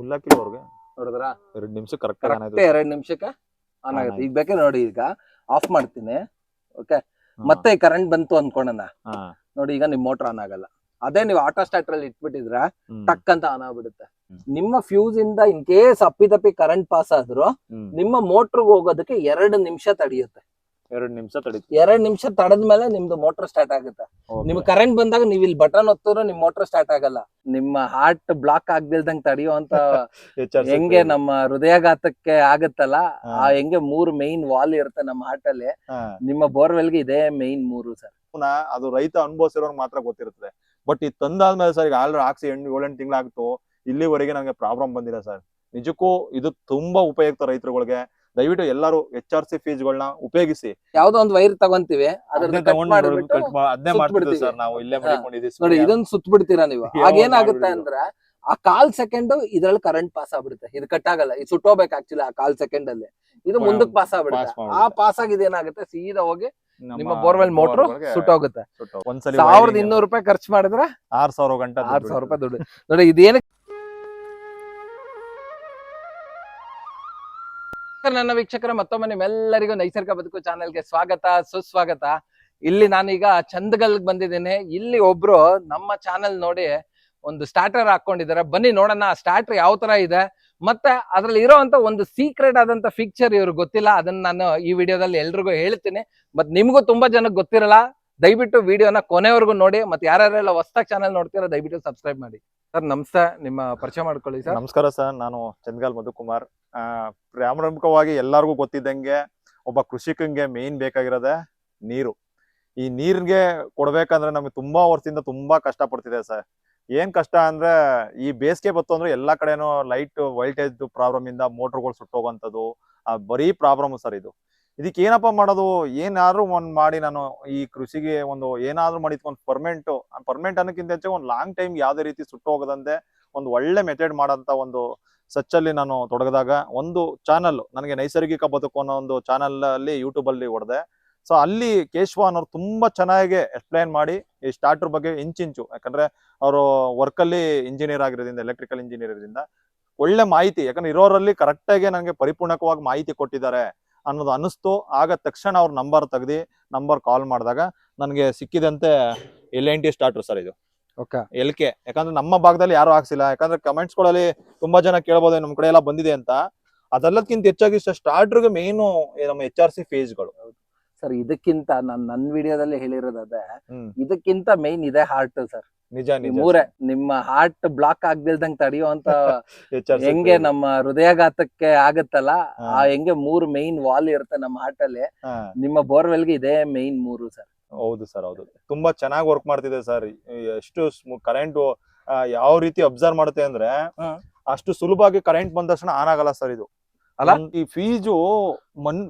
ಉಲ್ಲಾಕಿಲ್ವರ್ಗೆ ನೋಡಿದ್ರ 2 ನಿಮಿಷ correct correct 2 ನಿಮಿಷಕ್ಕೆ ಆನ್ ಆಗುತ್ತೆ. ಈಗ ಬೇಕಾದ್ರೆ ನೋಡಿ, ಈಗ ಆಫ್ ಮಾಡ್ತೀನಿ. ಓಕೆ, ಮತ್ತೆ ಕರೆಂಟ್ ಬಂತು ಅನ್ಕೊಳ್ಳೋಣ. ನೋಡಿ, ಈಗ ನಿಮ್ ಮೋಟರ್ ಆನ್ ಆಗಲ್ಲ. ಅದೇ ನೀವು ಆಟೋ ಸ್ಟಾರ್ಟರ್ ಅಲ್ಲಿ ಇಟ್ಬಿಟ್ಟಿದ್ರ ಟಕ್ ಅಂತ ಆನ್ ಆಗ್ಬಿಡುತ್ತೆ. ನಿಮ್ಮ ಫ್ಯೂಸ್ ಇಂದ ಇನ್ ಕೇಸ್ ಅಪ್ಪಿತಪ್ಪಿ ಕರೆಂಟ್ ಪಾಸ್ ಆದ್ರೂ ನಿಮ್ಮ ಮೋಟರ್ ಹೋಗೋದಕ್ಕೆ 2 ನಿಮಿಷ ತಡೆಯುತ್ತೆ. 2 ನಿಮಿಷ ತಡೀತು. 2 ನಿಮಿಷ ತಡೆದ್ಮೇಲೆ ನಿಮ್ದು ಮೋಟರ್ ಸ್ಟಾರ್ಟ್ ಆಗುತ್ತೆ. ನಿಮ್ ಕರೆಂಟ್ ಬಂದಾಗ ನೀವ್ ಇಲ್ಲಿ ಬಟನ್ ಒತ್ತಿದ್ರು ನಿಮ್ ಮೋಟರ್ ಸ್ಟಾರ್ಟ್ ಆಗಲ್ಲ. ನಿಮ್ಮ ಹಾರ್ಟ್ ಬ್ಲಾಕ್ ಆಗ್ದಿಲ್ದಂಗ್ ತಡೆಯುವಂತ ಹೆಂಗೆ ನಮ್ಮ ಹೃದಯಾಘಾತಕ್ಕೆ ಆಗತ್ತಲ್ಲ, ಆ ಹೆಂಗೆ 3 ಮೇನ್ ವಾಲ್ ಇರುತ್ತೆ ನಮ್ಮ ಹಾರ್ಟ್ ಅಲ್ಲಿ, ನಿಮ್ಮ ಬೋರ್ವೆಲ್ಗೆ ಇದೇ ಮೇನ್ 3 ಸರ್. ಅದು ರೈತ ಅನುಭವಿಸಿರೋರು ಮಾತ್ರ ಗೊತ್ತಿರುತ್ತದೆ. ಬಟ್ ಇದು ತಂದಾದ್ಮೇಲೆ ಸರ್, ಈಗ ಆಲ್ರೆಡಿ ಹಾಕ್ಸಿ 8-7 ತಿಂಗಳಾಗ್ತು, ಇಲ್ಲಿವರೆಗೆ ನಂಗೆ ಪ್ರಾಬ್ಲಮ್ ಬಂದಿಲ್ಲ ಸರ್. ನಿಜಕ್ಕೂ ಇದು ತುಂಬಾ ಉಪಯುಕ್ತ ರೈತರುಗಳಿಗೆ. ದಯವಿಟ್ಟು ಎಲ್ಲರೂ HRC ಫೀಸ್ಗಳನ್ನ ಉಪಯೋಗಿಸಿ. ಯಾವ್ದೋ ಒಂದು ವೈರ್ ತಗೊಂತೀವಿ, ನೋಡಿ ಇದನ್ನ ಸುತ್ತ ಬಿಡ್ತೀರಾ ನೀವು. ಆಗೇನಾಗುತ್ತೆ ಅಂದ್ರೆ ಆ 1/4 ಸೆಕೆಂಡ್ ಇದ್ರಲ್ಲಿ ಕರೆಂಟ್ ಪಾಸ್ ಆಗ್ಬಿಡುತ್ತೆ. ಇದು ಕಟ್ ಆಗಲ್ಲ, ಇದು ಸುಟ್ಟೋಗ್ಬೇಕು ಆಕ್ಚುಲಿ. ಆ 1/4 ಸೆಕೆಂಡ್ ಅಲ್ಲಿ ಇದು ಮುಂದಕ್ಕೆ ಪಾಸ್ ಆಗ್ಬಿಡುತ್ತೆ. ಆ ಪಾಸ್ ಆಗಿದ್ ಏನಾಗುತ್ತೆ, ಸೀದಾ ಹೋಗಿ ನಿಮ್ಮ ಬೋರ್ವೆಲ್ ಮೋಟರ್ ಸುಟ್ಟೋಗುತ್ತೆ. 1200 ರೂಪಾಯಿ ಖರ್ಚು ಮಾಡಿದ್ರೆ 6000 ಗಂಟೆ 6000 ರೂಪಾಯಿ ದುಡ್ಡು. ನೋಡಿ ಇದೇನು ನನ್ನ ವೀಕ್ಷಕರ, ಮತ್ತೊಮ್ಮೆ ನಿಮ್ಮೆಲ್ಲರಿಗೂ ನೈಸರ್ಗಿಕ ಬದುಕು ಚಾನೆಲ್ಗೆ ಸ್ವಾಗತ, ಸುಸ್ವಾಗತ. ಇಲ್ಲಿ ನಾನೀಗ ಚಂದಗಲ್ಗೆ ಬಂದಿದ್ದೇನೆ. ಇಲ್ಲಿ ಒಬ್ರು ನಮ್ಮ ಚಾನೆಲ್ ನೋಡಿ ಒಂದು ಸ್ಟಾರ್ಟರ್ ಹಾಕೊಂಡಿದ್ದಾರೆ. ಬನ್ನಿ ನೋಡೋಣ ಆ ಸ್ಟಾರ್ಟರ್ ಯಾವ ತರ ಇದೆ, ಮತ್ತೆ ಅದ್ರಲ್ಲಿ ಇರೋಂತ ಒಂದು ಸೀಕ್ರೆಟ್ ಆದಂತ ಫೀಚರ್ ಇವ್ರಿಗೆ ಗೊತ್ತಿಲ್ಲ. ಅದನ್ನ ನಾನು ಈ ವಿಡಿಯೋದಲ್ಲಿ ಎಲ್ರಿಗೂ ಹೇಳ್ತೀನಿ. ಮತ್ ನಿಮ್ಗೂ ತುಂಬಾ ಜನಕ್ಕೆ ಗೊತ್ತಿರಲ್ಲ. ದಯವಿಟ್ಟು ವಿಡಿಯೋನ ಕೊನೆವರೆಗೂ ನೋಡಿ. ಮತ್ತೆ ಯಾರ್ಯಾರೆಲ್ಲ ಹೊಸದಾಗಿ ಚಾನೆಲ್ ನೋಡ್ತೀರಾ ದಯವಿಟ್ಟು ಸಬ್ಸ್ಕ್ರೈಬ್ ಮಾಡಿ. ಸರ್ ನಮಸ್ತೆ, ನಿಮ್ಮ ಪರಿಚಯ ಮಾಡ್ಕೊಳ್ಳಿ ಸರ್. ನಮಸ್ಕಾರ ಸರ್, ನಾನು ಚಂದಗಾಲ್ ಮಧುಕುಮಾರ್. ಪ್ರಾರಂಭಿಕವಾಗಿ ಎಲ್ಲರಿಗೂ ಗೊತ್ತಿದ್ದಂಗೆ ಒಬ್ಬ ಕೃಷಿಕಂಗೆ ಮೇನ್ ಬೇಕಾಗಿರೋದೆ ನೀರು. ಈ ನೀರಿಗೆ ಕೊಡ್ಬೇಕಂದ್ರೆ ನಮ್ಗೆ ತುಂಬಾ ವರ್ಷದಿಂದ ತುಂಬಾ ಕಷ್ಟ ಪಡ್ತಿದೆ ಸರ್. ಏನ್ ಕಷ್ಟ ಅಂದ್ರೆ, ಈ ಬೇಸಿಗೆ ಬತ್ತು ಅಂದ್ರೆ ಎಲ್ಲಾ ಕಡೆನೂ ಲೈಟ್ ವೋಲ್ಟೇಜ್ ಪ್ರಾಬ್ಲಮ್ ಇಂದ ಮೋಟರ್ಗಳು ಸುಟ್ಟೋಗುವಂಥದ್ದು ಬರೀ ಪ್ರಾಬ್ಲಮ್ ಸರ್. ಇದಕ್ಕೆ ಏನಪ್ಪಾ ಮಾಡೋದು? ಏನಾದ್ರು ಒಂದ್ ಮಾಡಿ ನಾನು ಈ ಕೃಷಿಗೆ ಒಂದು ಏನಾದ್ರು ಮಾಡಿ ಒಂದು ಪರ್ಮನೆಂಟ್ ಅನ್ನೋಕ್ಕಿಂತ ಹೆಚ್ಚು ಒಂದು ಲಾಂಗ್ ಟೈಮ್ ಯಾವ್ದೇ ರೀತಿ ಸುಟ್ಟೋಗದಂತೆ ಒಂದು ಒಳ್ಳೆ ಮೆಥಡ್ ಮಾಡೋಂತ ಒಂದು ಸಚ್ಚಲ್ಲಿ ನಾನು ತೊಡಗಿದಾಗ ಒಂದು ಚಾನಲ್, ನನಗೆ ನೈಸರ್ಗಿಕ ಬದುಕು ಅನ್ನೋ ಒಂದು ಚಾನಲ್ ಅಲ್ಲಿ ಯೂಟ್ಯೂಬ್ ಅಲ್ಲಿ ಹೊಡೆದೆ. ಸೊ ಅಲ್ಲಿ ಕೇಶವ ಅನ್ನೋರು ತುಂಬಾ ಚೆನ್ನಾಗಿ ಎಕ್ಸ್ಪ್ಲೈನ್ ಮಾಡಿ ಈ ಸ್ಟಾರ್ಟರ್ ಬಗ್ಗೆ ಇಂಚಿಂಚು, ಯಾಕಂದ್ರೆ ಅವರು ವರ್ಕ್ ಅಲ್ಲಿ ಇಂಜಿನಿಯರ್ ಆಗಿರೋದ್ರಿಂದ, ಎಲೆಕ್ಟ್ರಿಕಲ್ ಇಂಜಿನಿಯರ್ ಇರೋದ್ರಿಂದ ಒಳ್ಳೆ ಮಾಹಿತಿ, ಯಾಕಂದ್ರೆ ಇರೋರಲ್ಲಿ ಕರೆಕ್ಟ್ ಆಗಿ ನನಗೆ ಪರಿಪೂರ್ಣಕವಾಗಿ ಮಾಹಿತಿ ಕೊಟ್ಟಿದ್ದಾರೆ ಅನ್ನೋದು ಅನಿಸ್ತು. ಆಗ ತಕ್ಷಣ ಅವ್ರ ನಂಬರ್ ಕಾಲ್ ಮಾಡಿದಾಗ ನನಗೆ ಸಿಕ್ಕಿದಂತೆ LNT ಸ್ಟಾರ್ಟರ್ ಸರ್. ಇದು LK, ಯಾಕಂದ್ರೆ ನಮ್ಮ ಭಾಗದಲ್ಲಿ ಯಾರು ಹಾಕ್ಸಿಲ್ಲ. ಯಾಕಂದ್ರೆ ಕಮೆಂಟ್ಸ್ ಗಳಲ್ಲಿ ತುಂಬಾ ಜನ ಕೇಳ್ಬೋದು ನಮ್ ಕಡೆ ಎಲ್ಲ ಬಂದಿದೆ ಅಂತ. ಅದೆಲ್ಲಕ್ಕಿಂತ ಹೆಚ್ಚಾಗಿ ಸ್ಟಾರ್ಟರ್ಗೆ ಮೇನು ನಮ್ಮ HRC ಫೇಸ್ಗಳು ಸರ್. ಇದಕ್ಕಿಂತ ನನ್ನ ವಿಡಿಯೋದಲ್ಲಿ ಹೇಳಿರೋದೇ, ಇದಕ್ಕಿಂತ ಮೇನ್ ಇದೆ ಹಾರ್ಟ್ ಸರ್. ನಿಜ ಮೂರೇ, ನಿಮ್ಮ ಹಾರ್ಟ್ ಬ್ಲಾಕ್ ಆಗ್ದಿಲ್ದಂಗ್ ತಡೆಯುವಂತ ಹೆಂಗೆ ನಮ್ಮ ಹೃದಯಾಘಾತಕ್ಕೆ ಆಗತ್ತಲ್ಲ, ಆ ಹೆಂಗೆ 3 ಮೇನ್ ವಾಲ್ ಇರುತ್ತೆ ನಮ್ಮ ಹಾರ್ಟ್ ಅಲ್ಲಿ, ನಿಮ್ಮ ಬೋರ್ವೆಲ್ಗೆ ಇದೇ ಮೇನ್ 3 ಸರ್. ಹೌದು ಸರ್, ಹೌದು. ತುಂಬಾ ಚೆನ್ನಾಗಿ ವರ್ಕ್ ಮಾಡ್ತಿದೆ ಸರ್. ಎಷ್ಟು ಕರೆಂಟ್ ಯಾವ ರೀತಿ ಅಬ್ಸರ್ವ್ ಮಾಡುತ್ತೆ ಅಂದ್ರೆ, ಅಷ್ಟು ಸುಲಭವಾಗಿ ಕರೆಂಟ್ ಬಂದ ತಕ್ಷಣ ಆನ್ ಆಗಲ್ಲ ಸರ್ ಇದು ಅಲ್ಲ. ಈ ಫೀಸು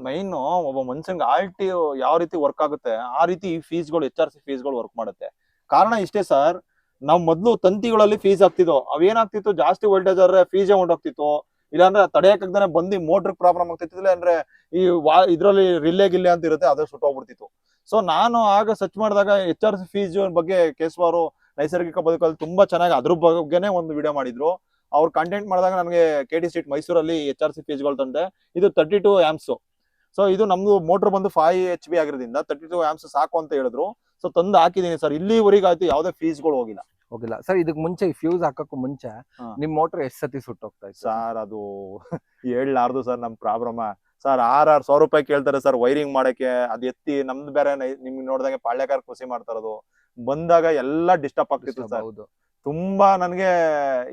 ಮೈನ್ ಒಬ್ಬ ಮನುಷ್ಯನ್ಗೆ ಆಲ್ಟಿ ಯಾವ ರೀತಿ ವರ್ಕ್ ಆಗುತ್ತೆ ಆ ರೀತಿ ಈ ಫೀಸ್ಗಳು HRC ಫೀಸ್ಗಳು ವರ್ಕ್ ಮಾಡುತ್ತೆ. ಕಾರಣ ಇಷ್ಟೇ ಸರ್, ನಾವ್ ಮೊದ್ಲು ತಂತಿಗಳಲ್ಲಿ ಫೀಸ್ ಆಗ್ತಿದ್ವು. ಅವೇನಾಗ್ತಿತ್ತು, ಜಾಸ್ತಿ ವೋಲ್ಟೇಜ್ ಆದ್ರೆ ಫೀಸೇ ಹೊಂಟೋಗ್ತಿತ್ತು. ಇಲ್ಲಾಂದ್ರೆ ತಡೆಯಕ್ಕಾಗ್ದಾನೆ ಬಂದು ಮೋಟರ್ ಪ್ರಾಬ್ಲಮ್ ಆಗ್ತಿತ್ತು. ಇಲ್ಲ ಅಂದ್ರೆ ಈ ಇದ್ರಲ್ಲಿ ರಿಲ್ಲೆ ಅಂತ ಇರುತ್ತೆ, ಅದು ಸುಟ್ಟೋಗ್ಬಿಡ್ತಿತ್ತು. ಸೊ ನಾನು ಆಗ ಸರ್ಚ್ ಮಾಡಿದಾಗ HRC ಫೀಸ್ ಬಗ್ಗೆ ಕೇಶವರು ನೈಸರ್ಗಿಕ ಬದುಕಲ್ಲಿ ತುಂಬಾ ಚೆನ್ನಾಗಿ ಅದ್ರ ಬಗ್ಗೆನೇ ಒಂದು ವಿಡಿಯೋ ಮಾಡಿದ್ರು. ಅವ್ರು ಕಂಟೆಂಟ್ ಮಾಡಿದಾಗ ನನಗೆ KT ಸ್ಟ್ರೀಟ್ ಮೈಸೂರಲ್ಲಿ HRC ಫೀಸ್ಗಳು ತಂದೆ. ಇದು 32 ಆಂಪ್ಸ್. ಸೊ ಇದು ನಮ್ದು ಮೋಟರ್ ಬಂದು 5 HP ಆಗಿರೋದ್ರಿಂದ 32 ಆಂಪ್ಸ್ ಸಾಕು ಅಂತ ಹೇಳಿದ್ರು. ಸೊ ತಂದು ಹಾಕಿದೀನಿ ಸರ್. ಇಲ್ಲಿವರೆಗೆ ಆಯ್ತು ಯಾವುದೇ ಫೀಸ್ಗಳು ಹೋಗಿಲ್ಲ ಸರ್. ಇದಕ್ ಮುಂಚೆ ಫ್ಯೂಸ್ ಹಾಕಕ್ಕೂ ಮುಂಚೆ ನಿಮ್ ಮೋಟರ್ ಎಷ್ಟು ಸತಿ ಸುಟ್ಟೋಗ್ತಾ ಇತ್ತು ಸರ್? ಅದು ಹೇಳಲಾರ್ದು ಸರ್ ನಮ್ ಪ್ರಾಬ್ಲಮ್ ಸರ್. 6,000 ರೂಪಾಯಿ ಕೇಳ್ತಾರೆ ಸರ್ ವೈರಿಂಗ್ ಮಾಡಕ್ಕೆ. ಅದ್ ಎತ್ತಿ ನಮ್ದು ಬೇರೆ, ನಿಮ್ಗೆ ನೋಡ್ದಂಗೆ ಪಾಳ್ಯಕಾರ ಕೃಷಿ ಮಾಡ್ತಾ ಇರೋದು. ಬಂದಾಗ ಎಲ್ಲ ಡಿಸ್ಟರ್ಬ್ ಆಗ್ತಿತ್ತು ಸರ್. ತುಂಬಾ ನನ್ಗೆ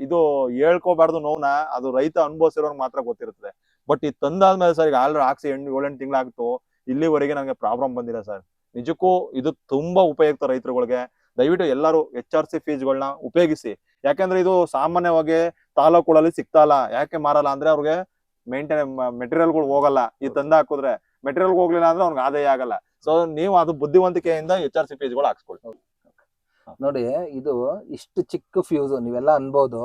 ಇದು ಹೇಳ್ಕೋಬಾರ್ದು ನೋವ್ನ, ಅದು ರೈತ ಅನುಭವಿಸಿರೋರ್ಗೆ ಮಾತ್ರ ಗೊತ್ತಿರುತ್ತದೆ. ಬಟ್ ಇದು ತಂದಾದ್ಮೇಲೆ ಸರ್, ಈಗ ಆಲ್ರೆಡಿ ಹಾಕ್ಸಿ 8-7 ತಿಂಗಳಾಗ್ತು, ಇಲ್ಲಿವರೆಗೆ ನನಗೆ ಪ್ರಾಬ್ಲಮ್ ಬಂದಿಲ್ಲ ಸರ್. ನಿಜಕ್ಕೂ ಇದು ತುಂಬಾ ಉಪಯುಕ್ತ ರೈತರುಗಳಿಗೆ. ದಯವಿಟ್ಟು ಎಲ್ಲರೂ HRC ಫೀಸ್ಗಳನ್ನ ಉಪಯೋಗಿಸಿ. ಯಾಕಂದ್ರೆ ಇದು ಸಾಮಾನ್ಯವಾಗಿ ತಾಲೂಕುಗಳಲ್ಲಿ ಸಿಗ್ತಾಲ್ಲ. ಯಾಕೆ ಮಾರಲ್ಲ ಅಂದ್ರೆ ಅವ್ರಿಗೆ ಮೆಟೀರಿಯಲ್ಗಳು ಹೋಗಲ್ಲ. ಈ ತಂದ ಹಾಕಿದ್ರೆ ಮೆಟೀರಿಯಲ್ ಹೋಗ್ಲಿಲ್ಲ ಅಂದ್ರೆ ಅವ್ನಿಗೆ ಆದಾಯ ಆಗಲ್ಲ. ಸೊ ನೀವು ಅದು ಬುದ್ಧಿವಂತಿಕೆಯಿಂದ HRC ಫೀಸ್ಗಳು ಹಾಕ್ಸ್ಕೊಳ್ಳಿ. ನೋಡಿ ಇದು ಇಷ್ಟು ಚಿಕ್ಕ ಫ್ಯೂಸ್ ನೀವೆಲ್ಲ ಅನ್ಬೋದು,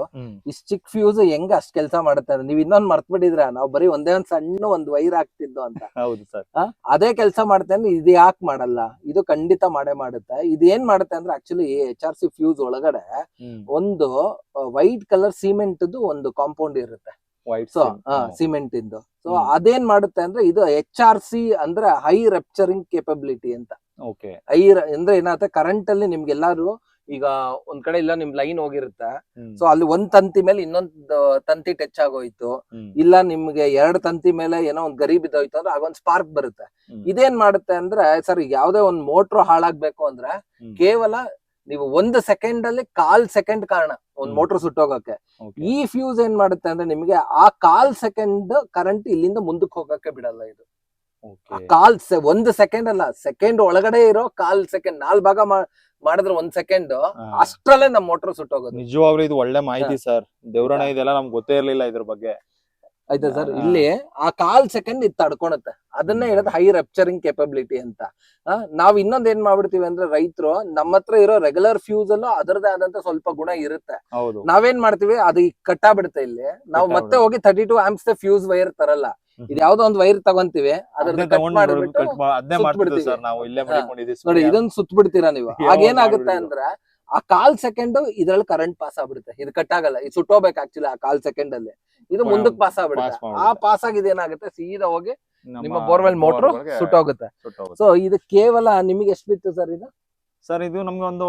ಇಷ್ಟು ಚಿಕ್ಕ ಫ್ಯೂಸ್ ಹೆಂಗ್ ಅಷ್ಟ್ ಕೆಲಸ ಮಾಡುತ್ತೆ ಅಂದ್ರೆ ನೀವ್ ಇನ್ನೊಂದ್ ಮರ್ತ್ ಬಿಟ್ಟಿದ್ರ ನಾವು ಬರೀ ಒಂದೇ ಒಂದ್ ಸಣ್ಣ ಒಂದ್ ವೈರ್ ಹಾಕ್ತಿದ್ದು ಅಂತ. ಹೌದು ಸರ್. ಅದೇ ಕೆಲಸ ಮಾಡುತ್ತೆ ಅಂದ್ರೆ ಇದು ಯಾಕೆ ಮಾಡಲ್ಲ? ಇದು ಖಂಡಿತ ಮಾಡೇ ಮಾಡುತ್ತೆ. ಇದು ಏನ್ ಮಾಡುತ್ತೆ ಅಂದ್ರೆ ಆಕ್ಚುಲಿ HRC ಫ್ಯೂಸ್ ಒಳಗಡೆ ಒಂದು ವೈಟ್ ಕಲರ್ ಸಿಮೆಂಟ್ ಒಂದು ಕಾಂಪೌಂಡ್ ಇರುತ್ತೆ, ಸೊ ಸಿಮೆಂಟ್ ಇಂದು. ಸೊ ಅದೇನ್ ಮಾಡುತ್ತೆ ಅಂದ್ರೆ ಇದು HRC ಅಂದ್ರೆ ಹೈ ರಪ್ಚರಿಂಗ್ ಕೇಪಬಿಲಿಟಿ ಅಂತ. ಹೈ ಅಂದ್ರೆ ಏನಾಗುತ್ತೆ, ಕರೆಂಟ್ ಅಲ್ಲಿ ನಿಮ್ಗೆಲ್ಲಾರು ಈಗ ಒಂದ್ ಕಡೆ ಇಲ್ಲ ನಿಮ್ ಲೈನ್ ಹೋಗಿರುತ್ತೆ, ಸೊ ಅಲ್ಲಿ ಒಂದ್ ತಂತಿ ಮೇಲೆ ಇನ್ನೊಂದ್ ತಂತಿ ಟಚ್ ಆಗೋಯ್ತು, ಇಲ್ಲ ನಿಮ್ಗೆ 2 ತಂತಿ ಮೇಲೆ ಏನೋ ಒಂದ್ ಗರಿ ಬಿದ್ದೋಯ್ತು ಅಂದ್ರೆ ಆಗೊಂದ್ ಸ್ಪಾರ್ಕ್ ಬರುತ್ತೆ. ಇದೇನ್ ಮಾಡುತ್ತೆ ಅಂದ್ರೆ ಸರ್ ಯಾವ್ದೇ ಒಂದ್ ಮೋಟ್ರ್ ಹಾಳಾಗ್ಬೇಕು ಅಂದ್ರೆ ಕೇವಲ ನೀವು 1 ಸೆಕೆಂಡ್ ಅಲ್ಲಿ 1/4 ಸೆಕೆಂಡ್ ಕಾರಣ ಒಂದ್ ಮೋಟರ್ ಸುಟ್ಟೋಗಕ್ಕೆ. ಈ ಫ್ಯೂಸ್ ಏನ್ ಮಾಡುತ್ತೆ ಅಂದ್ರೆ ನಿಮ್ಗೆ ಆ 1/4 ಸೆಕೆಂಡ್ ಕರೆಂಟ್ ಇಲ್ಲಿಂದ ಮುಂದಕ್ಕೆ ಹೋಗಕ್ಕೆ ಬಿಡಲ್ಲ. ಇದು 1 ಸೆಕೆಂಡ್ ಅಲ್ಲ, ಸೆಕೆಂಡ್ ಒಳಗಡೆ ಇರೋ 1/4 ಸೆಕೆಂಡ್ 4 ಭಾಗ ಮಾಡಿದ್ರೆ 1 ಸೆಕೆಂಡ್ ಅಷ್ಟ್ರಲ್ಲೇ ನಮ್ ಮೋಟರ್ ಸುಟ್ಟೋಗೋದು. ನಿಜವಾಗ್ಲೂ ಇದು ಒಳ್ಳೆ ಮಾಹಿತಿ ಸರ್. ದೇವ್ರಣ್ಣ ಇದೆಲ್ಲ ನಮ್ಗೆ ಗೊತ್ತೇ ಇರ್ಲಿಲ್ಲ ಇದ್ರ ಬಗ್ಗೆ. ಆಯ್ತಾ ಸರ್? ಇಲ್ಲಿ ಆ 1/4 ಸೆಕೆಂಡ್ ಇದು ತಡ್ಕೊಳುತ್ತೆ, ಅದನ್ನೇ ಹೇಳೋದು ಹೈ ರಪ್ಚರಿಂಗ್ ಕೇಪಬಿಲಿಟಿ ಅಂತ. ನಾವ್ ಇನ್ನೊಂದ್ ಏನ್ ಮಾಡ್ಬಿಡ್ತೀವಿ ಅಂದ್ರೆ ರೈತರು ನಮ್ಮ ಹತ್ರ ಇರೋ ರೆಗ್ಯುಲರ್ ಫ್ಯೂಸ್ ಅಲ್ಲೂ ಅದರದೇ ಆದಂತ ಸ್ವಲ್ಪ ಗುಣ ಇರುತ್ತೆ. ನಾವೇನ್ ಮಾಡ್ತೀವಿ, ಅದು ಕಟ್ಟಾಬಿಡುತ್ತೆ ಇಲ್ಲಿ, ನಾವು ಮತ್ತೆ ಹೋಗಿ 32 ಆಂಪ್ಸ್ ಫ್ಯೂಸ್ ವೈರ್ ತರಲ್ಲ, ಇದು ಯಾವ್ದೋ ಒಂದ್ ವೈರ್ ತಗೊಂತೀವಿ, ಅದ್ರದ್ದು ಕಟ್ ಮಾಡ್ಬಿಟ್ಟು ನೋಡಿ ಇದನ್ನ ಸುತ್ತ ಬಿಡ್ತೀರಾ ನೀವು. ಆಗೇನಾಗುತ್ತೆ ಅಂದ್ರೆ ಆ 1/4 ಸೆಕೆಂಡ್ ಇದ್ರಲ್ಲಿ ಕರೆಂಟ್ ಪಾಸ್ ಆಗ್ಬಿಡುತ್ತೆ, ಇದು ಕಟ್ ಆಗಲ್ಲ, ಇದು ಸುಟ್ಟೋಗ್ಬೇಕು ಆಕ್ಚುಲಿ ಆ 1/4 ಸೆಕೆಂಡ್ ಅಲ್ಲಿ, ಇದು ಮುಂದಕ್ಕೆ ಪಾಸ್ ಆಗ್ಬಿಡುತ್ತೆ. ಆ ಪಾಸ್ ಆಗಿದ್ ಏನಾಗುತ್ತೆ, ಸೀದಾ ಹೋಗಿ ನಿಮ್ಮ ಬೋರ್ವೆಲ್ ಮೋಟ್ರು ಸುಟ್ಟೋಗುತ್ತೆ. ಸೊ ಇದು ಕೇವಲ ನಿಮಗೆ ಎಷ್ಟು ಬಿತ್ತು ಸರ್ ಇದು? ಸರ್ ಇದು ನಮ್ಗೆ ಒಂದು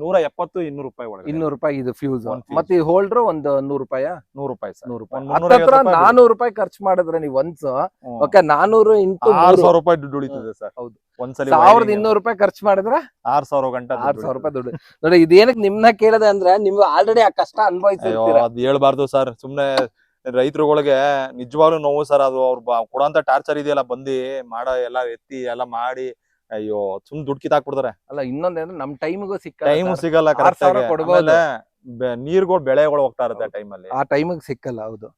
170-200 ರೂಪಾಯಿ ಒಳಗೆ. 200 ರೂಪಾಯಿ ಇದು ಫ್ಯೂಸ್, ಮತ್ತೆ ಈ ಹೋಲ್ಡರ್ ಒಂದು 100 ರೂಪಾಯಿ. 100 ರೂಪಾಯಿ ಸರ್. 100 ರೂಪಾಯಿ 400 ರೂಪಾಯಿ ಖರ್ಚು ಮಾಡಿದ್ರೆ ನೀವು ಒನ್ಸ್ ಓಕೆ 400 ಇಂಟು 6000 ರೂಪಾಯಿ ದುಡ್ಡು ಉಳಿತದೆ ಸರ್. ಹೌದು, ಒಂದ್ಸಲಿ 1200 ರೂಪಾಯಿ ಖರ್ಚು ಮಾಡಿದ್ರೆ 6000 ಗಂಟೆ 6000 ರೂಪಾಯಿ ದುಡ್ಡು. ನೋಡಿ ಇದೇನಕ್ಕೆ ನಿಮ್ನ ಕೇಳಿದೆ ಅಂದ್ರೆ ನೀವು ಆಲ್ರೆಡಿ ಆ ಕಷ್ಟ ಅನುಭವಿಸಿರ್ತೀರ. ಅದ್ ಹೇಳ್ಬಾರ್ದು ಸರ್, ಸುಮ್ನೆ ರೈತರುಗಳಿಗೆ ನಿಜವಾಗ್ಲೂ ನೋವು ಸರ್. ಅದು ಅವ್ರು ಕೊಡೋಂತ ಟಾರ್ಚರ್ ಇದೆಯಲ್ಲ, ಬಂದು ಮಾಡೋ ಎಲ್ಲ ಎತ್ತಿ ಎಲ್ಲ ಮಾಡಿ, ಅಯ್ಯೋ ಸುಮ್ ದುಡ್ಡು ಕಿತ್ತಾಕ್ಬಿಡ್ತಾರೆ. ಅಲ್ಲ ಇನ್ನೊಂದೇನು, ನಮ್ ಟೈಮ್ಗೂ ಟೈಮು ಸಿಗಲ್ಲ, ನೀರ್ಗಳು ಬೆಳೆಗಳು ಹೋಗ್ತಾ ಇರುತ್ತೆ ಟೈಮಲ್ಲಿ, ಆ ಟೈಮಿಗೆ ಸಿಕ್ಕಲ್ಲ. ಹೌದು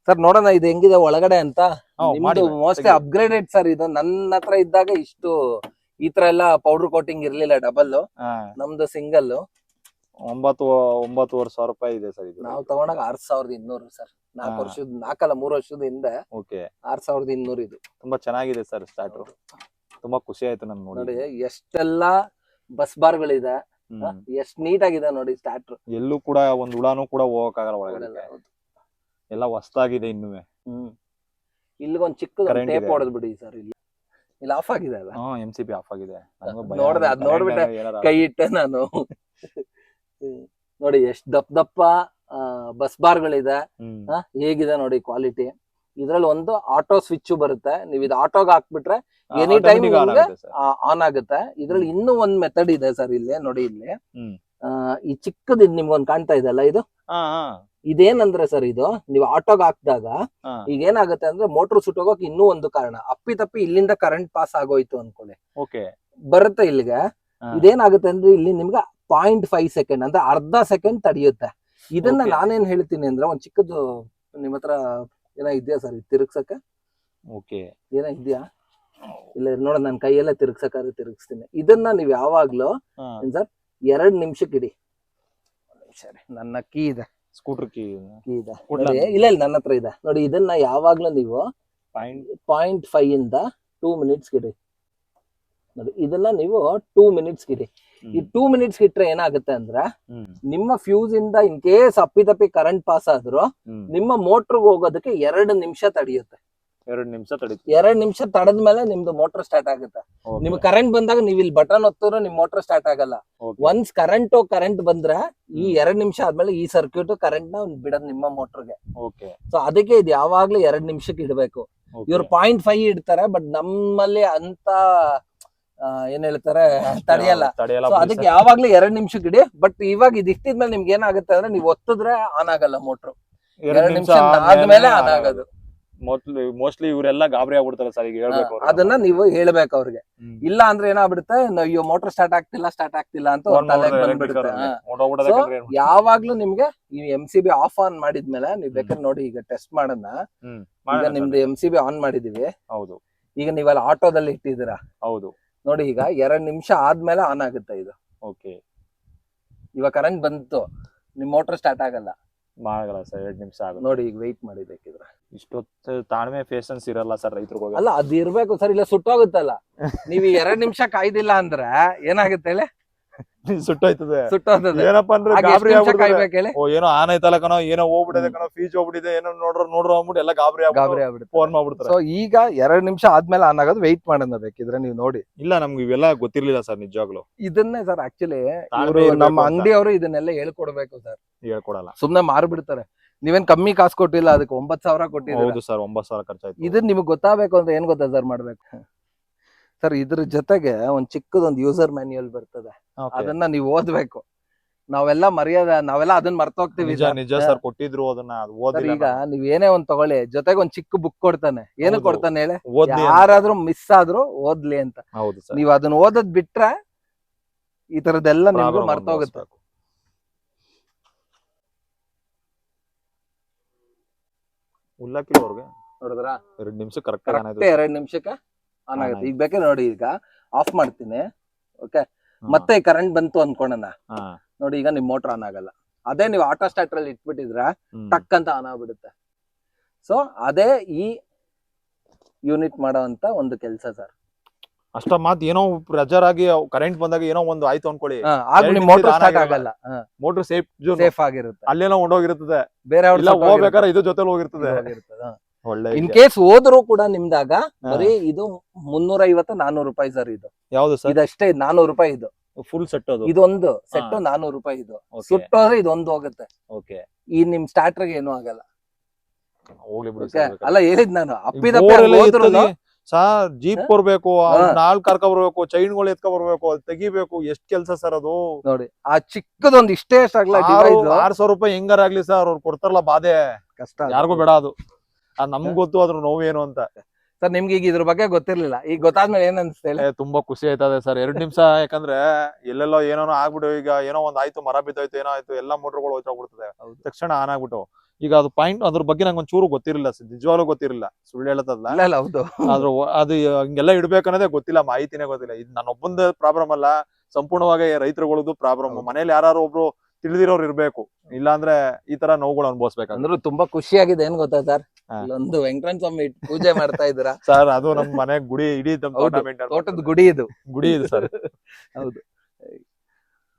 ಸರ್, ನೋಡೋಣ ಇದು ಹೆಂಗಿದೆ ಒಳಗಡೆ ಅಂತ. ನಿಮ್ದು ಮೋಸ್ಟ್ಲಿ ಅಪ್ಗ್ರೇಡೆಡ್ ಸರ್ ಇದು. ನನ್ನ ಹತ್ರ ಇದ್ದಾಗ ಇಷ್ಟು ಈ ತರ ಎಲ್ಲ ಪೌಡರ್ ಕೋಟಿಂಗ್ ಇರ್ಲಿಲ್ಲ, ಡಬಲ್. ನಮ್ದು ಸಿಂಗಲ್ 9,500 ರೂಪಾಯಿ ಇದೆ ಸರ್ ಇದು. ನಾವು ತಗೊಂಡಾಗ 6200 ಸರ್. 3 ವರ್ಷದ ಹಿಂದೆ 6200 ಇದು. ತುಂಬಾ ಚೆನ್ನಾಗಿದೆ ಸರ್ ಸ್ಟಾರ್ಟರ್. ತುಂಬಾ ಖುಷಿ ಆಯ್ತು ನನ್ ನೋಡಿ. ಎಷ್ಟೆಲ್ಲಾ ಬಸ್ ಬಾರ್ಗಳಿದೆ, ಎಷ್ಟ್ ನೀಟ್ ಆಗಿದೆ ನೋಡಿ ಸ್ಟಾರ್ಟರ್. ಎಲ್ಲೂ ಕೂಡ ಒಂದ್ ಹುಳಾನು ಕೂಡ ಹೋಗಕ್ಕಾಗಲ್ಲ ಒಳಗಡೆ, ಎಲ್ಲ ಹೊಸ್ತಾಗಿದೆ ಇನ್ನುವೆ. ಇಲ್ಲಿಗೊಂದ್ ಚಿಕ್ಕ ಟೇಪ್ ಹೊಡೆದ್ ಬಿಡಿ ಸರ್. ಇಲ್ಲಿ ಆಫ್ ಆಗಿದೆ ಅಲ್ಲ, MCB ಆಫ್ ಆಗಿದೆ. ನೋಡ್ದೆ, ಅದ್ ನೋಡ್ಬಿಟ್ಟೆ ಕೈ ಇಟ್ಟೆ ನಾನು. ನೋಡಿ ಎಷ್ಟ್ ದಪ್ಪ ಬಸ್ ಬಾರ್ಗಳಿದೆ, ಹೇಗಿದೆ ನೋಡಿ ಕ್ವಾಲಿಟಿ. ಇದ್ರಲ್ಲಿ ಒಂದು ಆಟೋ ಸ್ವಿಚ್ ಬರುತ್ತೆ, ನೀವು ಇದು ಆಟೋಗೆ ಹಾಕ್ಬಿಟ್ರೆ ಎನಿ ಟೈಮ್ ಆನ್ ಆಗುತ್ತೆ. ಇದ್ರಲ್ಲಿ ಇನ್ನೂ ಒಂದ್ ಮೆಥಡ್ ಇದೆ ಸರ್, ಇಲ್ಲಿ ನೋಡಿ. ಇಲ್ಲಿ ಈ ಚಿಕ್ಕದ್ ನಿಮ್ಗೊಂದ್ ಕಾಣ್ತಾ ಇದೆಲ್ಲ, ಇದು ಇದೇನಂದ್ರೆ ಸರ್, ಇದು ನೀವು ಆಟೋಗೆ ಹಾಕಿದಾಗ ಈಗ ಏನಾಗುತ್ತೆ ಅಂದ್ರೆ ಮೋಟರ್ ಸುಟ್ಟೋಗಕ್ ಇನ್ನೂ ಒಂದು ಕಾರಣ, ಅಪ್ಪಿ ಇಲ್ಲಿಂದ ಕರೆಂಟ್ ಪಾಸ್ ಆಗೋಯ್ತು ಅನ್ಕೊಳ್ಳಿ, ಬರುತ್ತೆ ಇಲ್ಲಿಗೆ. ಇದೇನಾಗುತ್ತೆ ಅಂದ್ರೆ ಇಲ್ಲಿ ನಿಮ್ಗೆ 0.5 ಸೆಕೆಂಡ್ ಅಂದ್ರೆ ಅರ್ಧ ಸೆಕೆಂಡ್ ತಡೆಯುತ್ತೆ. ಇದನ್ನ ನಾನೇನ್ ಹೇಳ್ತೀನಿ ಅಂದ್ರೆ, ಒಂದ್ ಚಿಕ್ಕದು ನಿಮ್ ಹತ್ರ ಏನೋ ಇದೆಯಾ ಸರ್ ತಿರುಗ್ಸಕ್ಕೆ? ಏನೋ ಇದೆಯಾ? ಇಲ್ಲ ನೋಡ, ನನ್ ಕೈಯಲ್ಲೇ ತಿರುಗ್ಸಕ್ಕಾದ್ರೆ ತಿರುಗಿಸ್ತೀನಿ. ಇದನ್ನ ನೀವ್ ಯಾವಾಗ್ಲೂ ಸರ್ 2 ನಿಮಿಷಕ್ಕೆ ಇಡಿ. ನನ್ನ ಕೀ ಇದೆ, ಸ್ಕೂಟರ್ ಕೀ ಇದೆ. ಇಲ್ಲ ನನ್ನ ಹತ್ರ ಇದೆ ನೋಡಿ. ಇದನ್ನ ಯಾವಾಗ್ಲೂ ನೀವು 0.5 ಇಂದ 2 ಮಿನಿಟ್ಸ್ ಇಡಿ ನೋಡಿ. ಇದನ್ನ ನೀವು 2 ಮಿನಿಟ್ಸ್ ಇಡಿ. ಈ 2 ಮಿನಿಟ್ಸ್ ಇಟ್ರೆ ಏನಾಗುತ್ತೆ ಅಂದ್ರೆ, ನಿಮ್ಮ ಫ್ಯೂಸ್ ಇಂದ ಇನ್ ಕೇಸ್ ಅಪ್ಪಿತಪ್ಪಿ ಕರೆಂಟ್ ಪಾಸ್ ಆದ್ರೂ ನಿಮ್ಮ ಮೋಟರ್ ಹೋಗೋದಕ್ಕೆ 2 ನಿಮಿಷ ತಡೆಯುತ್ತೆ. 2 ನಿಮಿಷ ತಡೆದ್ಮೇಲೆ ನಿಮ್ದು ಮೋಟರ್ ಸ್ಟಾರ್ಟ್ ಆಗುತ್ತೆ. ನಿಮ್ಗೆ ಕರೆಂಟ್ ಬಂದಾಗ ನೀವ್ ಇಲ್ಲಿ ಬಟನ್ ಒತ್ತಿದ್ರು ನಿಮ್ ಮೋಟರ್ ಸ್ಟಾರ್ಟ್ ಆಗಲ್ಲ. ಒನ್ಸ್ ಕರೆಂಟ್ ಬಂದ್ರೆ ಈ 2 ನಿಮಿಷ ಆದ್ಮೇಲೆ ಈ ಸರ್ಕ್ಯೂಟ್ ಕರೆಂಟ್ ನ ಬಿಡೋದು ನಿಮ್ಮ ಮೋಟರ್ಗೆ. ಸೊ ಅದಕ್ಕೆ ಇದು ಯಾವಾಗ್ಲೂ 2 ನಿಮಿಷಕ್ಕೆ ಇಡಬೇಕು. ಇವ್ರು 0.5 ಇಡ್ತಾರೆ, ಬಟ್ ನಮ್ಮಲ್ಲಿ ಅಂತ ಏನ್ ಹೇಳ್ತಾರೆ ತಡೆಯಲ್ಲ. ಸೊ ಅದಕ್ಕೆ ಯಾವಾಗ್ಲೂ 2 ನಿಮಿಷಕ್ಕೆ ಇಡಿ. ಬಟ್ ಇವಾಗ ಇದು ಇಟ್ಟಿದ್ಮೇಲೆ ನಿಮ್ಗೆ ಏನಾಗುತ್ತೆ ಅಂದ್ರೆ, ನೀವು ಒತ್ತಿದ್ರೆ ಆನ್ ಆಗಲ್ಲ ಮೋಟ್ರು. 2 ನಿಮಿಷ ಆದ್ಮೇಲೆ ಆನ್ ಆಗೋದು. ಮೋಸ್ಟ್ಲಿ ಇವರೆಲ್ಲ ಗಾಬರಿ ಆಗ್ಬಿಡ್ತಾರೆ ಸರ್, ಈಗ ಹೇಳ್ಬೇಕು. ಅದನ್ನ ನೀವು ಹೇಳ್ಬೇಕು ಅವ್ರಿಗೆ. ಇಲ್ಲ ಅಂದ್ರೆ ಏನಾಗ್ಬಿಡುತ್ತೆ, ಅಯ್ಯೋ ಮೋಟರ್ ಸ್ಟಾರ್ಟ್ ಆಗ್ತಿಲ್ಲ ಅಂತ ಬಂದ್ಬಿಡುತ್ತೆ. ಯಾವಾಗ್ಲೂ ನಿಮ್ಗೆ ಈ MCB ಆಫ್ ಆನ್ ಮಾಡಿದ್ಮೇಲೆ ನೀವ್ ಬೇಕಾದ್ರೆ ನೋಡಿ, ಈಗ ಟೆಸ್ಟ್ ಮಾಡೋಣ. ಈಗ ನಿಮ್ದು MCB ಆನ್ ಮಾಡಿದೀವಿ. ಹೌದು. ಈಗ ನೀವಲ್ಲಿ ಆಟೋದಲ್ಲಿ ಇಟ್ಟಿದ್ದೀರಾ. ಹೌದು. ನೋಡಿ ಈಗ 2 ನಿಮಿಷ ಆದ್ಮೇಲೆ ಆನ್ ಆಗುತ್ತೆ ಇದು. ಇವಾಗ ಕರೆಂಟ್ ಬಂತು, ನಿಮ್ ಮೋಟರ್ ಸ್ಟಾರ್ಟ್ ಆಗಲ್ಲ. ಮಾಡಲ್ಲ ಸರ್, 2 ನಿಮಿಷ ಆಗುತ್ತೆ. ನೋಡಿ ಈಗ ವೆಯ್ಟ್ ಮಾಡಿ ಬೇಕಿದ್ರೆ. ಇಷ್ಟೊತ್ತು ತಾಳ್ಮೆ ಪೇಷನ್ಸ್ ಇರಲ್ಲ ಸರ್ ರೈತರಿಗೆ. ಅಲ್ಲ ಅದ್ ಇರ್ಬೇಕು ಸರ್, ಇಲ್ಲ ಸುಟ್ಟೋಗುತ್ತಲ್ಲ. ನೀವ್ 2 ನಿಮಿಷ ಕಾಯ್ದಿಲ್ಲ ಅಂದ್ರೆ ಏನಾಗುತ್ತೆ ಹೇಳಿ? ಸುಟ್ಟೋಯ್ತದೆ. ಸುಟ್ಟೋಗ್ತದೆ. ಏನಪ್ಪಾ ಅಂದ್ರೆ ಹಾಗೆ ಗಾಬರಿ ಎಷ್ಟ್ ನಿಮಿಷ ಆಗ್ಬಿಡ್ತದೆ. ಕಾಯ್ಬೇಕು ಹೇಳಿ? ಓ ಏನೋ ಆನ್ ಐತಲ್ಲ ಕಣೋ, ಏನೋ ಹೋಗ್ಬಿಟ್ಟಿದೆ ಕಣೋ, ಫೀಸ್ ಹೋಗ್ಬಿಟ್ಟಿದೆ, ಏನೋ ನೋಡ್ರು ಅಂದ್ಬಿಟ್ಟು ಎಲ್ಲ ಗಾಬರಿ ಆಗ್ಬಿಡುತ್ತೆ. ಫೋನ್ ಮಾಡ್ಬಿಡ್ತಾರೆ. ಸೊ ಈಗ 2 ನಿಮಿಷ ಆದ್ಮೇಲೆ ಆನ್ ಆಗೋದು ವೆಯ್ಟ್ ಮಾಡೋಣ ಬೇಕಿದ್ರೆ ನೀವು ನೋಡಿ. ಇಲ್ಲ ನಮ್ಗೆ ಇವೆಲ್ಲ ಗೊತ್ತಿರ್ಲಿಲ್ಲ ಸರ್ ನಿಜವಾಗ್ಲು. ಇದನ್ನೇ ಸರ್ ಆಕ್ಚುಲಿ ತಾಳ್ಮೆ ಇರ್ಬೇಕು ನಮ್ಮ ಅಂತ. ಅಂಗಡಿಯವರು ಇದನ್ನೆಲ್ಲ ಹೇಳ್ಕೊಡ್ಬೇಕು ಸರ್. ಹೇಳ್ಕೊಡಲ್ಲ. ಸುಮ್ನೆ ಮಾರ್ಬಿಡ್ತಾರೆ. ನೀವೇನ್ ಕಮ್ಮಿ ಕಾಸು ಕೊಟ್ಟಿಲ್ಲ, ಅದಕ್ಕೆ 9,000 ಕೊಟ್ಟಿದ್ದೀರಾ. ಹೌದು ಸರ್, 9,000 ಖರ್ಚಾಯ್ತು. ಇದನ್ನ ನಿಮ್ಗೆ ಗೊತ್ತಾಗಬೇಕು ಅಂದ್ರೆ ಏನ್ ಗೊತ್ತಾ ಸರ್ ಮಾಡ್ಬೇಕು ಸರ್? ಇದ್ರ ಜೊತೆಗೆ ಒಂದ್ ಚಿಕ್ಕದೊಂದು ಯೂಸರ್ ಮ್ಯಾನ್ಯುಯಲ್ ಬರ್ತದೆ, Okay. ಅದನ್ನ ನೀವು ಓದ್ಬೇಕು. ನಾವೆಲ್ಲ ಅದನ್ನ ಮರ್ತೋಗ್ತೀವಿ ನಿಜ ನಿಜ ಸರ್, ಕೊಟ್ಟಿದ್ರು ಅದನ್ನ, ಅದು ಸರ್. ಓದಿಲ್ಲ ಈಗ ನೀವ್ ಏನೇ ಒಂದ್ ತಗೊಳ್ಳಿ, ಜೊತೆಗೆ ಒಂದ್ ಚಿಕ್ಕ ಬುಕ್ ಕೊಡ್ತಾನೆ. ಏನು ಹೌದು. ಕೊಡ್ತಾನೆ ಹೇಳಿ? ಓದ್ಲಿ ಅಂತ. ಯಾರಾದ್ರೂ ಮಿಸ್ ಆದ್ರೂ ಓದ್ಲಿ ಅಂತ. ಹೌದು ಸರ್. ನೀವ್ ಅದನ್ನ ಓದದ್ ಬಿಟ್ರೆ ಈ ತರದೆಲ್ಲ ನಿಮ್ಗೆ Problem ಮರ್ತೋಗುತ್ತೆ. ಅನ್ಭವಿಸ್ಬೇಕು. ಉಳ್ಳಾಕಿಲೋರ್ಗೆ ನೋಡಿದ್ರ 2 ನಿಮಿಷ ಕರೆಕ್ಟ್ ಕರೆಕ್ಟ್ 2 ನಿಮಿಷಕ್ಕೆ ಆನ್ ಆಗುತ್ತೆ. ಈಗ ಬೇಕಾದ್ರೆ ನೋಡಿ, ಈಗ ಆಫ್ ಮಾಡ್ತೀನಿ. ಓಕೆ, ಮತ್ತೆ ಕರೆಂಟ್ ಬಂತು ಅನ್ಕೊಳ್ಳೋಣ. ನೋಡಿ ಈಗ ನಿಮ್ ಮೋಟರ್ ಆನ್ ಆಗಲ್ಲ. ಅದೇ ನೀವು ಆಟೋ ಸ್ಟಾರ್ಟರ್ ಅಲ್ಲಿ ಇಟ್ಬಿಟ್ಟಿದ್ರ ಟಕ್ ಅಂತ ಆನ್ ಆಗ್ಬಿಡುತ್ತೆ. ಸೊ ಅದೇ ಈ ಯೂನಿಟ್ ಮಾಡೋಂತ ಒಂದು ಕೆಲಸ ಸರ್. ಅಷ್ಟ ಮಾತ್ ಏನೋ ಪ್ರೆಜರ್ ಆಗಿ ಕರೆಂಟ್ ಬಂದಾಗ ಏನೋ ಒಂದು ಆಯ್ತು ಅನ್ಕೊಳ್ಳಿ, ಆಗ ನಿಮ್ ಮೋಟರ್ ಸ್ಟಾರ್ಟ್ ಆಗಲ್ಲ. ಮೋಟರ್ ಸೇಫ್ ಆಗಿರುತ್ತೆ. ಅಲ್ಲೇನೋ ಹೊಂಡೋಗಿರ್ತದೆ, ಬೇರೆ ಇಲ್ಲ ಹೋಗ್ಬೇಕಾದ್ರೆ ಇದು ಜೊತೆಲಿ ಹೋಗಿರ್ತದೆ. ಒಳ್ಳೆ ಇನ್ ಕೇಸ್ ಹೋದ್ರು ಕೂಡ ನಿಮ್ದಾಗ ಬರೀ ಇದು 350-400 ರೂಪಾಯಿ ಸರ್. ಇದು ಯಾವ್ದು ಸರ್? ಇದಷ್ಟೇ 400 ರೂಪಾಯಿ. ಇದು ಫುಲ್ ಸೆಟ್ ಅದು. ಇದೊಂದು ಸೆಟ್ 400 ರೂಪಾಯಿ. ಇದು ಸುಟ್ಟೋದ್ರೆ ಇದೊಂದು ಹೋಗುತ್ತೆ. ಓಕೆ, ಈ ನಿಮ್ ಸ್ಟಾರ್ಟರ್ ಏನೂ ಆಗಲ್ಲ. ಹೋಗ್ಲಿ ಬಿಡಿ Okay? ಸರ್. ಅಲ್ಲ ಹೇಳಿದ್ ನಾನು, ಸರ್ ಜೀಪ್ ಬರ್ಬೇಕು, 4 ಕರ್ಕ ಬರ್ಬೇಕು, ಚೈನ್ಗಳು ಎತ್ಕ ಬರ್ಬೇಕು, ಅದು ತೆಗಿಬೇಕು, ಎಷ್ಟ್ ಕೆಲ್ಸ ಸರ್ ಅದು. ನೋಡಿ ಆ ಚಿಕ್ಕದೊಂದು ಇಷ್ಟೇ ಅಷ್ಟಾಗ್ಲ 600 ರೂಪಾಯಿ ಹೆಂಗಾರ ಆಗ್ಲಿ ಸರ್, ಅವ್ರು ಕೊಡ್ತಾರಲ್ಲ ಬಾಧೆ, ಕಷ್ಟ. ಯಾರಿಗೂ ಬೇಡ ಅದು. ನಮ್ಗ್ ಗೊತ್ತು ಅದ್ರ ನೋವೇನು ಅಂತ. ಸರ್ ನಿಮ್ಗೆ ಈಗ ಇದ್ರ ಬಗ್ಗೆ ಗೊತ್ತಿರ್ಲಿಲ್ಲ, ಈಗ ಗೊತ್ತಾದ್ಮೇಲೆ ಏನ್ ಅನ್ಸ್ತೇನೆ? ತುಂಬಾ ಖುಷಿ ಆಯ್ತದೆ ಸರ್. 2 ನಿಮಿಷ, ಯಾಕಂದ್ರೆ ಎಲ್ಲೆಲ್ಲೋ ಏನೋ ಆಗ್ಬಿಟ್ಟು, ಈಗ ಏನೋ ಒಂದ್ ಆಯ್ತು, ಮರ ಬಿದ್ದೋಯ್ತು, ಏನೋ ಆಯ್ತು, ಎಲ್ಲಾ ಮೋಟರ್ಗಳು ಹೋಗ್ಬಿಡ್ತದೆ, ತಕ್ಷಣ ಆನ್ ಆಗ್ಬಿಟ್ಟು. ಈಗ ಅದು ಪಾಯಿಂಟ್, ಅದ್ರ ಬಗ್ಗೆ ನಂಗೆ ಒಂಚೂರು ಗೊತ್ತಿರಲಿಲ್ಲ, ನಿಜವಾಗ್ಲೂ ಗೊತ್ತಿರಲಿಲ್ಲ, ಸುಳ್ಳು ಹೇಳತ್ತಲ್ಲ. ಹೌದು, ಆದ್ರೂ ಅದು ಹಿಂಗೆಲ್ಲ ಇಡ್ಬೇಕನ್ನೋದೇ ಗೊತ್ತಿಲ್ಲ, ಮಾಹಿತಿನೇ ಗೊತ್ತಿಲ್ಲ. ಇದು ನನ್ನ ಒಬ್ಬಂದ ಪ್ರಾಬ್ಲಮ್ ಅಲ್ಲ, ಸಂಪೂರ್ಣವಾಗಿ ರೈತರುಗಳದ್ದು ಪ್ರಾಬ್ಲಮ್. ಮನೇಲಿ ಯಾರು ಒಬ್ರು ತಿಳಿದಿರೋರು ಇರ್ಬೇಕು, ಇಲ್ಲಾಂದ್ರೆ ಈ ತರ ನೋವುಗಳು ಅನುಭವಿಸ್ಬೇಕು. ಅಂದ್ರೂ ತುಂಬಾ ಖುಷಿಯಾಗಿದೆ. ಏನ್ ಗೊತ್ತಾ ಸರ್, ಇಲ್ಲೊಂದು ವೆಂಕಟರಮಣ ಸ್ವಾಮಿ ಪೂಜೆ ಮಾಡ್ತಾ ಇದ್ದೀರಾ ಸರ್. ಅದು ನಮ್ ಮನೆ ಗುಡಿ, ಇಡೀ ತೋಟದ ಗುಡಿ ಇದು. ಗುಡಿ ಇದು ಸರ್. ಹೌದು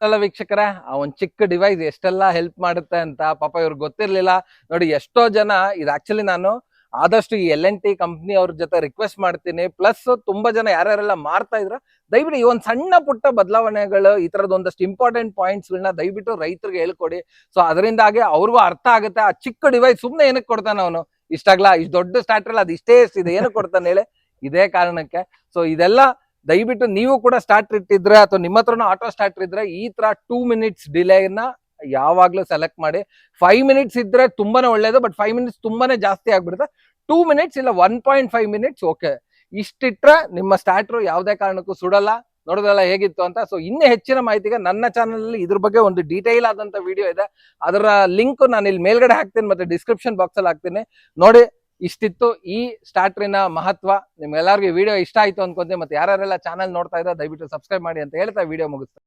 ಅಲ್ಲ ವೀಕ್ಷಕರೇ, ಆ ಒಂದ್ ಚಿಕ್ಕ ಡಿವೈಸ್ ಎಷ್ಟೆಲ್ಲ ಹೆಲ್ಪ್ ಮಾಡುತ್ತೆ ಅಂತ ಪಾಪ ಇವ್ರಿಗೆ ಗೊತ್ತಿರ್ಲಿಲ್ಲ. ನೋಡಿ ಎಷ್ಟೋ ಜನ ಇದು ಆಕ್ಚುಲಿ ನಾನು ಆದಷ್ಟು ಈ L&T ಕಂಪ್ನಿ ಅವ್ರ ಜೊತೆ ರಿಕ್ವೆಸ್ಟ್ ಮಾಡ್ತೀನಿ. ಪ್ಲಸ್ ತುಂಬಾ ಜನ ಯಾರ್ಯಾರೆಲ್ಲ ಮಾರ್ತಾ ಇದ್ರ, ದಯವಿಟ್ಟು ಈ ಒಂದ್ ಸಣ್ಣ ಪುಟ್ಟ ಬದಲಾವಣೆಗಳು, ಈ ತರದ ಒಂದಷ್ಟು ಇಂಪಾರ್ಟೆಂಟ್ ಪಾಯಿಂಟ್ಸ್ ಗಳನ್ನ ದಯವಿಟ್ಟು ರೈತರಿಗೆ ಹೇಳ್ಕೊಡಿ. ಸೊ ಅದರಿಂದಾಗಿ ಅವ್ರಿಗೂ ಅರ್ಥ ಆಗುತ್ತೆ. ಆ ಚಿಕ್ಕ ಡಿವೈಸ್ ಸುಮ್ನೆ ಏನಕ್ಕೆ ಕೊಡ್ತಾನೆ ಅವನು, ಇಷ್ಟಾಗ್ಲಾ ಇಷ್ಟು ದೊಡ್ಡ ಸ್ಟಾರ್ಟರ್ ಅದ್ ಇಷ್ಟೇ ಎಷ್ಟಿದೆ, ಏನಕ್ಕೆ ಕೊಡ್ತಾನೆ ಹೇಳಿ? ಇದೇ ಕಾರಣಕ್ಕೆ. ಸೊ ಇದೆಲ್ಲ ದಯವಿಟ್ಟು ನೀವು ಕೂಡ ಸ್ಟಾರ್ಟರ್ ಇಟ್ಟಿದ್ರೆ, ಅಥವಾ ನಿಮ್ಮ ಹತ್ರನೂ ಆಟೋ ಸ್ಟಾರ್ಟರ್ ಇದ್ರೆ, ಈ ತರ 2 ಮಿನಿಟ್ಸ್ ಡಿಲೇನ ಯಾವಾಗ್ಲೂ ಸೆಲೆಕ್ಟ್ ಮಾಡಿ. 5 ಮಿನಿಟ್ಸ್ ಇದ್ರೆ ತುಂಬಾನೇ ಒಳ್ಳೇದು, ಬಟ್ 5 ಮಿನಿಟ್ಸ್ ತುಂಬಾನೇ ಜಾಸ್ತಿ ಆಗ್ಬಿಡುತ್ತೆ. 2 ಮಿನಿಟ್ಸ್ ಇಲ್ಲ 1.5 ಮಿನಿಟ್ಸ್ ಓಕೆ, ಇಷ್ಟಿಟ್ರೆ ನಿಮ್ಮ ಸ್ಟಾರ್ಟರ್ ಯಾವುದೇ ಕಾರಣಕ್ಕೂ ಸುಡಲ್ಲ. ನೋಡೋದಲ್ಲ ಹೇಗಿತ್ತು ಅಂತ. ಸೊ ಇನ್ನೂ ಹೆಚ್ಚಿನ ಮಾಹಿತಿಗೆ ನನ್ನ ಚಾನಲ್ ಅಲ್ಲಿ ಇದ್ರ ಬಗ್ಗೆ ಒಂದು ಡೀಟೇಲ್ ಆದಂತ ವಿಡಿಯೋ ಇದೆ, ಅದರ ಲಿಂಕ್ ನಾನು ಇಲ್ಲಿ ಮೇಲ್ಗಡೆ ಹಾಕ್ತೀನಿ, ಮತ್ತೆ ಡಿಸ್ಕ್ರಿಪ್ಷನ್ ಬಾಕ್ಸ್ ಅಲ್ಲಿ ಹಾಕ್ತೀನಿ, ನೋಡಿ. ಇಷ್ಟಿತ್ತು ಈ ಸ್ಟಾರ್ಟರಿನ ಮಹತ್ವ. ನಿಮ್ಗೆಲ್ಲರಿಗೂ ವಿಡಿಯೋ ಇಷ್ಟ ಆಯ್ತು ಅನ್ಕೊಂತೀನಿ. ಮತ್ತೆ ಯಾರೆಲ್ಲ ಚಾನಲ್ ನೋಡ್ತಾ ಇದ್ರೆ ದಯವಿಟ್ಟು ಸಬ್ಸ್ಕ್ರೈಬ್ ಮಾಡಿ ಅಂತ ಹೇಳ್ತಾ ವಿಡಿಯೋ ಮುಗಿಸ್ತೀನಿ.